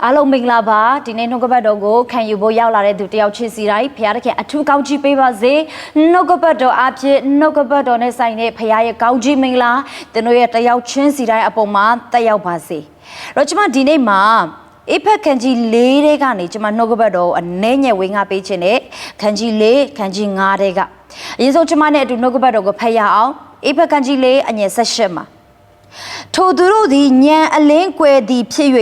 အားလုံးမင်္ဂလာပါဒီနေ့နှုတ်ကပတ်တော်ကိုခံယူဖို့ရောက်လာတဲ့သူတယောက်ချင်းစီတိုင်းဖခင်တခင်အထူးကောင်းချီးပေးပါစေနှုတ်ကပတ်တော်အဖြစ်နှုတ်ကပတ်တော်နဲ့ဆိုင်တဲ့ဖခင်ရဲ့ကောင်းချီးမင်္ဂလာသင်တို့ရဲ့တယောက်ချင်းစီတိုင်းအပေါ်မှာတက်ရောက်ပါစေတော့ကျွန်မဒီနေ့မှာအေဖက်ခန်းကြီး၄တဲ့ကနေကျွန်မနှုတ်ကပတ်တော်ကိုအနည်းငယ်ဝေငှပေးခြင်းနဲ့ခန်းကြီး၄ခန်းကြီး၅တဲ့ကအရင်ဆုံးကျွန်မနဲ့အတူနှုတ်ကပတ်တော်ကိုဖတ်ရအောင်အေဖက်ခန်းကြီး၄အငယ်၁၈မှာထိုသူတို့သည်ဉာဏ်အလင်းကွယ်သည်ဖြစ်၍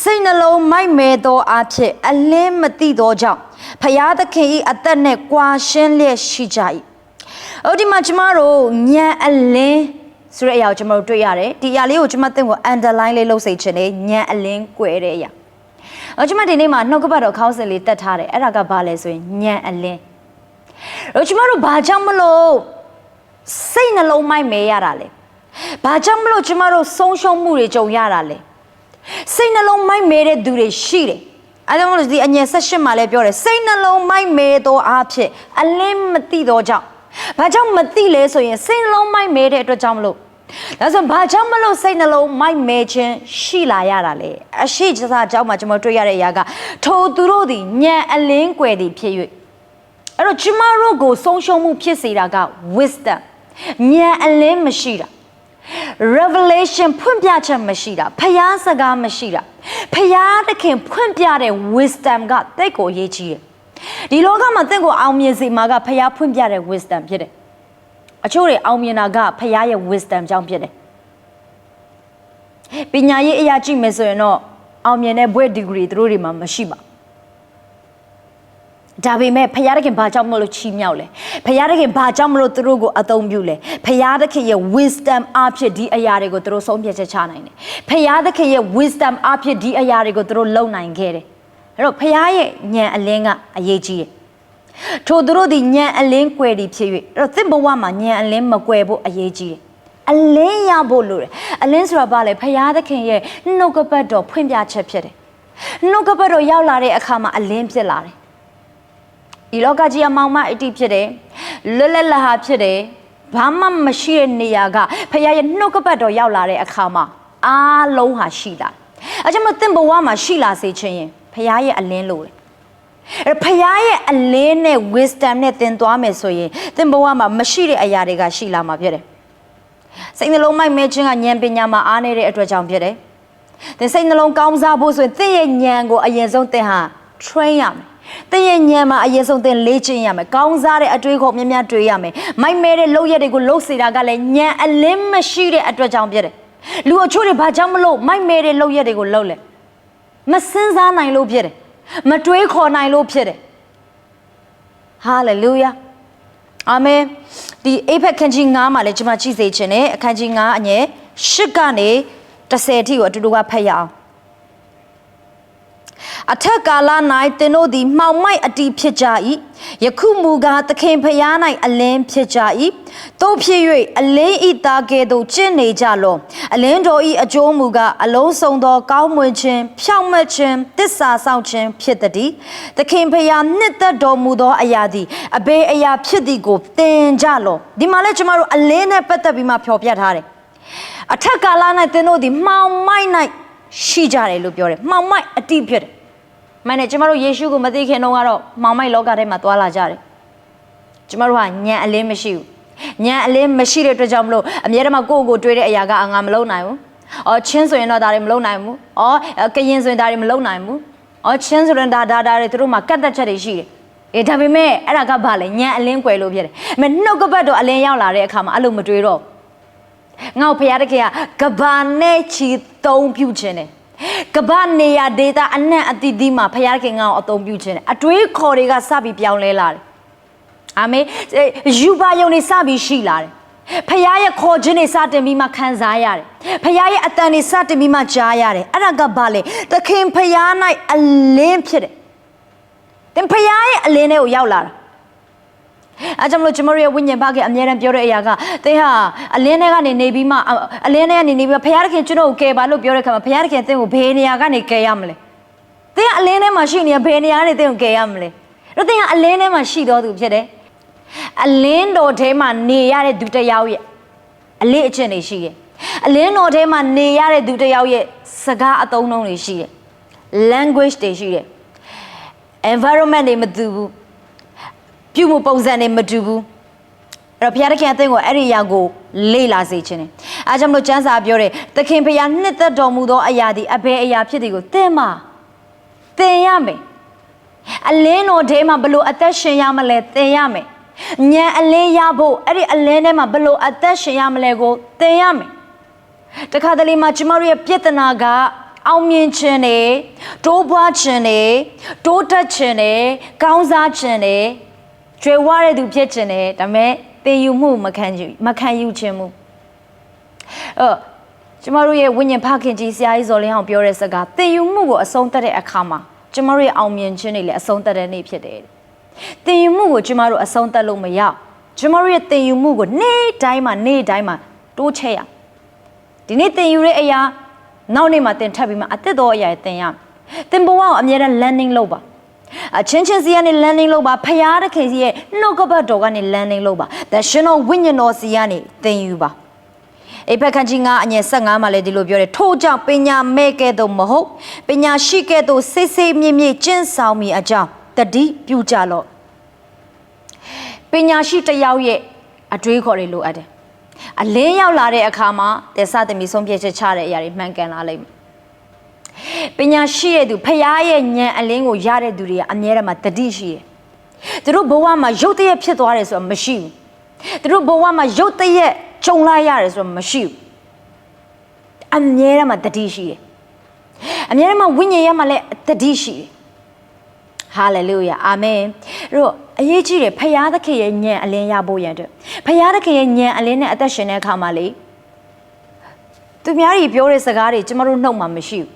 စိတ်နှလုံးမိုက်မဲသောအဖြစ်အလင်းမသိသောကြောင့်ဖယားသခင်၏အသက်နှင့်ကွာရှင်းလျက်ရှိကြ၏ဒီမှာကျမတို့ဉာဏ်အလင်းဆိုတဲ့အရာကိုကျမတို့တွေ့ရတယ်ဒီအရာလေးကိုကျမသင်ကို underline လေးလုပ်စေချင်တယ်ဉာဏ်အလင်းကွယ်တဲ့အရာကျမဒီနေ့မှာနှုတ်ကပတ်တော်ခေါင်းစဉ်လေးတက်ထားတယ်အဲ့ဒါကဘာလဲဆိုရင်ဉာဏ်အလင်းကျမတို့ဘာကြောင့်မလို့စိတ်နှလုံးမိုက်မဲရတာလဲဘာကြောင့်မလို့ကျမတို့ဆုံးရှုံးမှုတွေကြုံရတာလဲစိတ်နှလုံးမိုက်မဲတဲ့သူတွေရှိတယ်အဲဒါမှမဟုတ်ဒီအငယ်18မှာလည်းပြောတယ်စိတ်နှလုံးမိုက်မဲသောအဖြစ်အလင်းမသိသောကြောင့်ဘာကြောင့်မသိလဲဆိုရင်စိတ်နှလုံးမိုက်မဲတဲ့အတွက်ကြောင့်မလို့ဒါဆိုဘာကြောင့်မလို့စိတ်နှလုံးမိုက်မဲခြင်းရှိလာရတာလဲအရှိစအကြောင်းမှာကျွန်တော်တွေ့ရတဲ့အရာကထိုသူတို့သည်ဉာဏ်အလင်းကွယ်သည်ဖြစ်၍အဲ့တော့ကျမတို့ကိုဆုံးရှုံးမှုဖြစ်စေတာက wisdom ဉာဏ်အလင်းမရှိတာ revelation ဖွင့်ပြချက်မရှိတာဖျားစကားမရှိတာဖျားသခင်ဖွင့်ပြတဲ့ wisdom ကတိတ်ကိုအရေးကြီးတယ်ဒီလောကမှာတင့်ကိုအောင်မြင်စေမှာကဖျားဖွင့်ပြတဲ့ wisdom ဖြစ်တယ်အချို့တွေအောင်မြင်တာကဖျားရဲ့ wisdom ကြောင့်ဖြစ်တယ်ပညာရေးအရာကြည့်မယ်ဆိုရင်တော့အောင်မြင်တဲ့ဘွဲ့ degree သူတို့တွေမှာမရှိပါဒါပေမဲ့ဖယားတခင်ဘာကြောင့်မလို့ချီးမြှောက်လဲဖယားတခင်ဘာကြောင့်မလို့သူတို့ကိုအသုံးပြုလဲဖယားတခင်ရဲ့ wisdom အဖြစ်ဒီအရာတွေကိုသူတို့ဆုံးဖြတ်ချက်ချနိုင်တယ်ဖယားတခင်ရဲ့ wisdom အဖြစ်ဒီအရာတွေကိုသူတို့လုပ်နိုင်ခဲ့တယ်အဲ့တော့ဖယားရဲ့ဉာဏ်အလင်းကအရေးကြီးတယ်ထိုသူတို့ဒီဉာဏ်အလင်းကွယ်ဒီဖြစ်၍အဲ့တော့သင်ဘဝမှာဉာဏ်အလင်းမကွယ်ဖို့အရေးကြီးတယ်အလင်းရဖို့လိုတယ်အလင်းဆိုတာဘာလဲဖယားသခင်ရဲ့နှုတ်ကပတ်တော်ဖွင့်ပြချက်ဖြစ်တယ်နှုတ်ကပတ်တော်ရောက်လာတဲ့အခါမှာအလင်းဖြစ်လာတယ်ဒီလောကကြီးအမောင်မအတိဖြစ်တယ်လွတ်လပ်လဟာဖြစ်တယ်ဘာမှမရှိတဲ့နေရာကဖခင်ရဲ့နှုတ်ကပတ်တော်ရောက်လာတဲ့အခါမှာအားလုံးဟာရှိလာအဲကြောင့်မသင်ဘဝမှာရှိလာစေခြင်းရင်ဖခင်ရဲ့အလင်းလိုတယ်အဲဖခင်ရဲ့အလင်းနဲ့ wisdom နဲ့သင်သွားမယ်ဆိုရင်သင်ဘဝမှာမရှိတဲ့အရာတွေကရှိလာမှာဖြစ်တယ်စိတ်နှလုံးမိုက်မဲခြင်းကဉာဏ်ပညာမှာအားနေတဲ့အတွက်ကြောင့်ဖြစ်တယ်သင်စိတ်နှလုံးကောင်းစားဖို့ဆိုရင်သင်ရဲ့ဉာဏ်ကိုအရင်ဆုံးသင်ဟာ train ရမယ်သင်ရဲ့ဉာဏ်မှာအရင်ဆုံးသင်လေ့ကျင့်ရမယ်ကောင်းစားတဲ့အတွေးခေါ်များများတွေးရမယ်မိုက်မဲတဲ့လုပ်ရက်တွေကိုလုပ်စေတာကလည်းဉာဏ်အလင်းမရှိတဲ့အတွက်ကြောင့်ဖြစ်တယ်လူအချို့တွေဘာကြောင့်မလို့မိုက်မဲတဲ့လုပ်ရက်တွေကိုလုပ်လဲမစင်စားနိုင်လို့ဖြစ်တယ်မတွေးခေါ်နိုင်လို့ဖြစ်တယ်ဟာလေလုယာအာမင်ဒီအေဖက်ခန်းကြီး9မှာလည်းကျွန်မကြည့်စေချင်တယ်အခန်းကြီး9အငယ်10ကနေ10အထိကိုအတူတူကဖတ်ရအောင်အထက်ကာလ၌သင်တို့သည်မှောင်မိုက်အတီးဖြစ်ကြ၏ယခုမူကားသခင်ဖျား၌အလင်းဖြစ်ကြ၏တို့ဖြစ်၍အလင်းဤသားကဲ့သို့ကျင့်နေကြလောအလင်းတော်ဤအကျိုးမူကားအလုံးစုံသောကောင်းမွန်ခြင်းဖြောင့်မတ်ခြင်းတစ္ဆာဆောင်ခြင်းဖြစ်သည်သခင်ဖျားနှစ်သက်တော်မူသောအရာသည်အဘယ်အရာဖြစ်သည်ကိုသင်ကြလောဒီမှာလည်းကျမတို့အလင်းနဲ့ပတ်သက်ပြီးမှဖြောပြထားတယ်အထက်ကာလ၌သင်တို့သည်မှောင်မိုက်၌ရှိကြတယ်လို့ပြောတယ်မှောင်မိုက်အတီးဖြစ်တယ်မင်းနဲ့ကျမတို့ယေရှုကိုမသိခင်တော့ကတော့မောင်မိုက်လောကထဲမှာသွားလာကြတယ်ကျမတို့ကဉာဏ်အလင်းမရှိဘူးဉာဏ်အလင်းမရှိတဲ့အတွက်ကြောင့်မလို့အမြဲတမ်းကိုယ့်ကိုတွေးတဲ့အရာကငါမလုပ်နိုင်ဘူးချင်းဆိုရင်တော့ဒါတွေမလုပ်နိုင်ဘူးကရင်ဆိုရင်ဒါတွေမလုပ်နိုင်ဘူးချင်းဆိုရင်ဒါတွေသူတို့မှာကတ်သက်ချက်တွေရှိတယ်ဒါပေမဲ့အဲ့ဒါကဘာလဲဉာဏ်အလင်းကွယ်လို့ဖြစ်တယ်နှုတ်ကပတ်တော်အလင်းရောက်လာတဲ့အခါမှာအဲ့လိုမတွေးတော့ငါ့ကိုဖခင်တခင်ကကဘာနဲ့ချီသုံးပြုခြင်းတယ်ကဘာနေရဒေတာအနှံ့အသီးသီးမှာဖခင်ခင်ငါ့ကိုအသုံးပြုခြင်းအတွေးခေါ်တွေကစပြီးပြောင်းလဲလာတယ်အာမင်ယူပါယုံတွေစပြီးရှိလာတယ်ဖခင်ရဲ့ခေါ်ခြင်းတွေစတင်ပြီးမှခံစားရတယ်ဖခင်ရဲ့အတန်တွေစတင်ပြီးမှကြားရတယ်အဲ့ဒါကဘာလဲသခင်ဖခင်၌အလင်းဖြစ်တယ်သင်ဖခင်ရဲ့အလင်းတွေကိုရောက်လာတာအဲကြောင့်မလို့ကျွန်တော်ရဲ့ဝိညာဉ်ဘကအမြဲတမ်းပြောတဲ့အရာကသင်ဟာအလင်းထဲကနေနေပြီးမှအလင်းထဲကနေနေပြီးဖခင်တခင်ကျွန်တော်ကိုကယ်ပါလို့ပြောတဲ့အခါမှာဖခင်တခင်သင်ကိုဘယ်နေရာကနေကယ်ရမလဲသင်ကအလင်းထဲမှာရှိနေဘယ်နေရာကနေသင်ကိုကယ်ရမလဲတော့သင်ကအလင်းထဲမှာရှိတော်သူဖြစ်တယ်အလင်းတော်ထဲမှာနေရတဲ့သူတစ်ယောက်ရဲ့အလေးအကျင့်တွေရှိတယ်အလင်းတော်ထဲမှာနေရတဲ့သူတစ်ယောက်ရဲ့စကားအသုံးအနှုန်းတွေရှိတယ် language တွေရှိတယ် environment တွေမတူဘူးပြုမှုပုံစံတွေမတူဘူးအဲ့တော့ဘုရားသခင်အသင်ကိုအဲ့ဒီအရာကိုလေ့လာစေခြင်းတယ်အားကြောင့်မလို့ကျမ်းစာပြောတယ်သခင်ဘုရားနှစ်သက်တော်မူသောအရာသည်အဘယ်အရာဖြစ်သည်ကိုသင်မှာသင်ရမယ်အလင်းတော်ထဲမှာဘလို့အသက်ရှင်ရမလဲသင်ရမယ်ဉာဏ်အလင်းရဖို့အဲ့ဒီအလင်းထဲမှာဘလို့အသက်ရှင်ရမလဲကိုသင်ရမယ်တခါတလေမှာကျမတို့ရဲ့ပြဿနာကအောင်မြင်ခြင်းနဲ့တိုးပွားခြင်းနဲ့တိုးတက်ခြင်းနဲ့ကောင်းစားခြင်းနဲ့ကျွေဝရတဲ့သူဖြစ်ခြင်းနဲ့ဒါပေမဲ့သင်ယူမှုမခံယူခြင်းမှုကျမတို့ရဲ့ဝိညာဉ်ဖခင်ကြီးဆရာကြီးဇော်လင်းအောင်ပြောတဲ့စကားသင်ယူမှုကိုအဆုံးသတ်တဲ့အခါမှာကျမတို့ရဲ့အောင်မြင်ခြင်းတွေလည်းအဆုံးသတ်တဲ့နေ့ဖြစ်တယ်သင်ယူမှုကိုကျမတို့အဆုံးသတ်လို့မရကျမတို့ရဲ့သင်ယူမှုကိုနေ့တိုင်းမှာတိုးချဲ့ရဒီနေ့သင်ယူတဲ့အရာနောက်နေ့မှာသင်ထပ်ပြီးမှအသက်တော်အရာသင်ရသင်ဘဝကိုအမြဲတမ်း learning လုပ်ပါအချင်းချင်းစီကနေ learning လုပ်ပါဖရာသခင်ကြီးရဲ့နှုတ်ကပတ်တော်ကနေ learning လုပ်ပါဒါရှင်တော်ဝိညာဉ်တော်စီကနေသင်ယူပါအေဖက်ခန်းကြီး9အငယ်15မှာလည်းဒီလိုပြောတယ်ထို့ကြောင့်ပညာမဲ့ကဲ့သို့မဟုတ်ပညာရှိကဲ့သို့စိတ်စိတ်မြင့်မြင့်ကျင့်ဆောင်မိအကြောင်းတတိပြုကြလော့ပညာရှိတစ်ယောက်ရဲ့အတွေးခေါ်တွေလိုအပ်တယ်အလင်းရောက်လာတဲ့အခါမှာတက်စသမီဆုံးဖြတ်ချက်ချတဲ့အရာတွေမှန်ကန်လာလိမ့်မယ်ပညာရှိတဲ့သူဖရာရဲ့ဉာဏ်အလင်းကိုရတဲ့သူတွေကအမြဲတမ်းတတိရှိတယ်သူတို့ဘဝမှာရုတ်တရက်ဖြစ်သွားတယ်ဆိုတာမရှိဘူးသူတို့ဘဝမှာရုတ်တရက်ကြုံလာရတယ်ဆိုတာမရှိဘူးအမြဲတမ်းတတိရှိတယ်အမြဲတမ်းဝိညာဉ်ရမှာလည်းတတိရှိတယ်ဟာလေလုယာအာမင်အဲ့တော့အရေးကြီးတယ်ဖရာသခင်ရဲ့ဉာဏ်အလင်းရဖို့ရတဲ့ဖရာသခင်ရဲ့ဉာဏ်အလင်းနဲ့အသက်ရှင်တဲ့အခါမှာလေသူများတွေပြောတဲ့စကားတွေကျမတို့နှုတ်မှာမရှိဘူး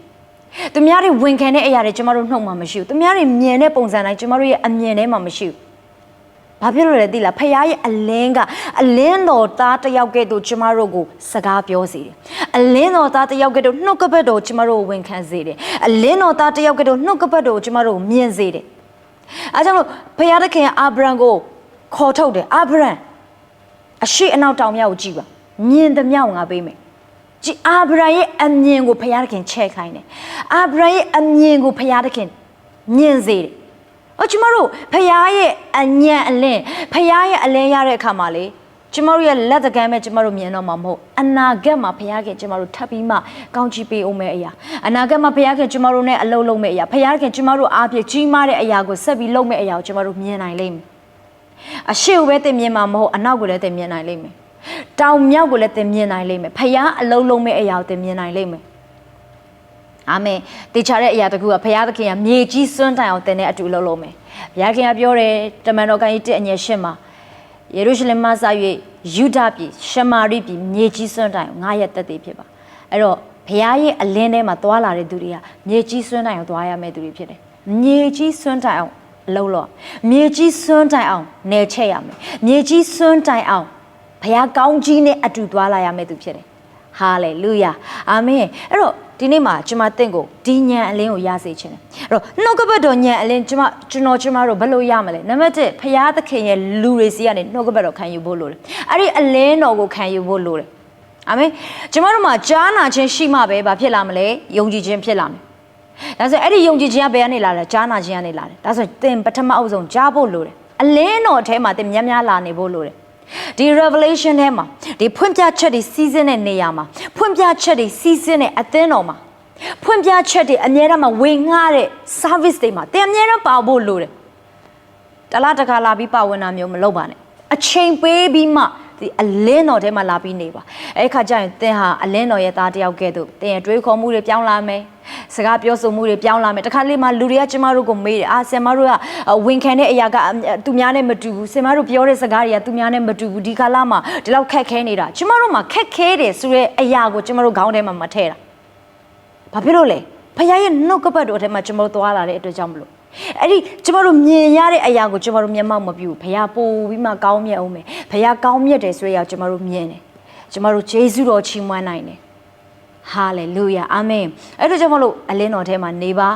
သူများတွေဝန်ခံတဲ့အရာတွေကျမတို့နှုတ်မှာမရှိဘူးသူများတွေမြင်တဲ့ပုံစံတိုင်းကျမတို့ရဲ့အမြင်ထဲမှာမရှိဘူးဘာဖြစ်လို့လဲသိလားဖရာရဲ့အလင်းကအလင်းတော်သားတစ်ယောက်ကဲ့သို့ကျမတို့ကိုစကားပြောစေတယ်အလင်းတော်သားတစ်ယောက်ကဲ့သို့နှုတ်ကပတ်တော်ကျမတို့ကိုဝန်ခံစေတယ်အလင်းတော်သားတစ်ယောက်ကဲ့သို့နှုတ်ကပတ်တော်ကျမတို့ကိုမြင်စေတယ်အဲကြောင့်လို့ဖရာသခင်အာဗြဟံကိုခေါ်ထုတ်တယ်အာဗြဟံအရှိအနောက်တောင်မြောက်ကိုကြည့်ပါမြင်သမျှကိုငါပေးမယ်ကြည်အာဗြဟံရဲ့အမြင်ကိုဖရာသခင်ချဲ့ခိုင်းတယ်အာဗြဟံရဲ့အမြင်ကိုဖရာသခင်မြင်စေတယ်ကျမတို့ဖရာရဲ့အညံအလင်းဖရာရဲ့အလင်းရတဲ့အခါမှာလေကျမတို့ရဲ့လက်တကမ်းပဲကျမတို့မြင်တော့မှာမဟုတ်အနာဂတ်မှာဖရာခင်ကျမတို့ထပ်ပြီးမှကောင်းချီးပေးအောင်မယ့်အရာအနာဂတ်မှာဖရာခင်ကျမတို့နဲ့အလုံးလုံးမယ့်အရာဖရာခင်ကျမတို့အားဖြင့်ကြီးမားတဲ့အရာကိုဆက်ပြီးလုပ်မယ့်အရာကိုကျမတို့မြင်နိုင်လိမ့်မယ်အရှိကိုပဲသင်မြင်မှာမဟုတ်အနောက်ကိုလည်းသင်မြင်နိုင်လိမ့်မယ်တောင်မြောက်ကိုလည်းသင်မြင်နိုင်လိမ့်မယ်ဖရာအလုံးလုံးမယ့်အရာကိုသင်မြင်နိုင်လိမ့်မယ်အာမင်တေချာတဲ့အရာတခုကဘုရားသခင်ကမြေကြီးစွန်းတိုင်အောင်တင်တဲ့အတူလုပ်လို့မယ်ဘုရားခင်ကပြောတယ်တမန်တော်ကိုင်း1အငယ်8မှာယေရုရှလင်မှစ၍ယူဒပြည်ရှမာရိပြည်မြေကြီးစွန်းတိုင်ငါရဲ့တက်သေးဖြစ်ပါအဲ့တော့ဘုရားရဲ့အလင်းထဲမှာသွားလာတဲ့သူတွေကမြေကြီးစွန်းတိုင်အောင်သွားရမယ့်သူတွေဖြစ်တယ်မြေကြီးစွန်းတိုင်အောင်အလုပ်လုပ်မြေကြီးစွန်းတိုင်အောင်နေချက်ရမယ်မြေကြီးစွန်းတိုင်အောင်ဘုရားကောင်းကြီးနဲ့အတူသွားလာရမယ့်သူဖြစ်တယ်ဟာလေလုယာအာမင်အဲ့တော့ဒီနေ့မှာကျွန်မတင့်ကိုဒီဉာဏ်အလင်းကိုရစေခြင်းတယ်အဲ့တော့နှုတ်ကပတ်တော်ဉာဏ်အလင်းကျွန်တော်တို့ဘယ်လိုရမလဲနံပါတ်1ဖရာသခင်ရဲ့လူတွေစီကနေနှုတ်ကပတ်တော်ခံယူဖို့လိုတယ်အဲ့ဒီအလင်းတော်ကိုခံယူဖို့လိုတယ်အာမင်ကျွန်တော်တို့မှာကြားနာခြင်းရှိမှပဲဘာဖြစ်လာမလဲယုံကြည်ခြင်းဖြစ်လာမယ်ဒါဆိုအဲ့ဒီယုံကြည်ခြင်းကဘယ်ကနေလာလဲကြားနာခြင်းကနေလာတယ်ဒါဆိုသင်ပထမအုပ်ဆုံးကြားဖို့လိုတယ်အလင်းတော်အထဲမှာသင်များများလာနေဖို့လိုတယ်ဒီ revelation ထဲမှာဒီဖွင့်ပြချက်တွေစီးစင်းတဲ့နေရာမှာဖွင့်ပြချက်တွေစီးစင်းတဲ့အသင်းတော်မှာဖွင့်ပြချက်တွေအများအားမှာဝင်ငှတဲ့ service တွေမှာတင်အများအားပါဖို့လိုတယ်တလားတစ်ခါလာပြီးပါဝင်တာမျိုးမလုပ်ပါနဲ့အချိန်ပေးပြီးမှဒီအလင်းတော်ထဲမှာလာပြီးနေပါအဲ့ခါကျရင်သင်ဟာအလင်းတော်ရဲ့သားတစ်ယောက်ကဲ့သို့သင်ရဲ့တွေးခေါ်မှုတွေပြောင်းလာမယ်စကားပြောဆိုမှုတွေပြောင်းလာမယ်တခါလေးမှလူတွေကကျမတို့ကိုမေးတယ်ဆင်မတို့ကဝန်ခံတဲ့အရာကသူများနဲ့မတူဘူးဆင်မတို့ပြောတဲ့စကားတွေကသူများနဲ့မတူဘူးဒီကာလမှာဒီလောက်ခက်ခဲနေတာကျမတို့မှာခက်ခဲတယ်ဆိုတဲ့အရာကိုကျမတို့ခေါင်းထဲမှာမထည့်တာဘာဖြစ်လို့လဲဖခင်ရဲ့နှုတ်ကပတ်တော်ထဲမှာကျမတို့သွားလာတဲ့အတွက်ကြောင့်မလို့အဲ့ဒီကျမတို့မြင်ရတဲ့အရာကိုကျမတို့မျက်မှောက်မပြုဘူးဖခင်ပို့ပြီးမှကောင်းမြတ်အောင်မယ်ဖခင်ကောင်းမြတ်တယ်ဆိုတဲ့အရာကျမတို့မြင်တယ်ကျမတို့ယေရှုတော်ချီးမွမ်းနိုင်တယ်ဟာလေလုယာအာမင်အဲ့ဒါကြောင့်မလို့အလင်းတော်ထဲမှာနေပါ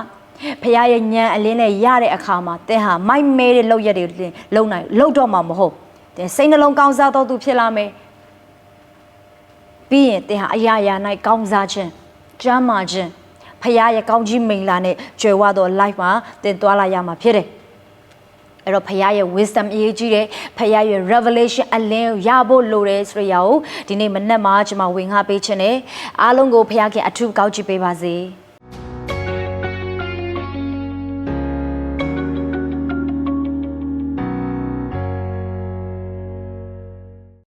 ဖခင်ရဲ့ဉာဏ်အလင်းနဲ့ရတဲ့အခါမှာသင်ဟာမိုက်မဲတဲ့လောက်ရက်တွေလုံတော့မှာမဟုတ်သင်စိတ်နှလုံးကောင်းစားတော်သူဖြစ်လာမယ်ပြီးရင်သင်ဟာအရာရာ၌ကောင်းစားခြင်းကျမ်းမာခြင်းဖ ဖခင်ရဲ့ကောင်းကြီးမိန်လာနဲ့ကြွယ်ဝသော life မှာတင်သွားလာရမှာဖြစ်တယ်အဲ့တော့ဖခင်ရဲ့ wisdom အရေးကြီးတယ်ဖခင်ရဲ့ revelation အလင်းရဖို့လိုတယ်ဆိုရအောင်ဒီနေ့မနက်မှာကျွန်မဝင်ငါပေးခြင်းနဲ့အားလုံးကိုဖခင်ကအထူးကောင်းချီးပေးပါစေ။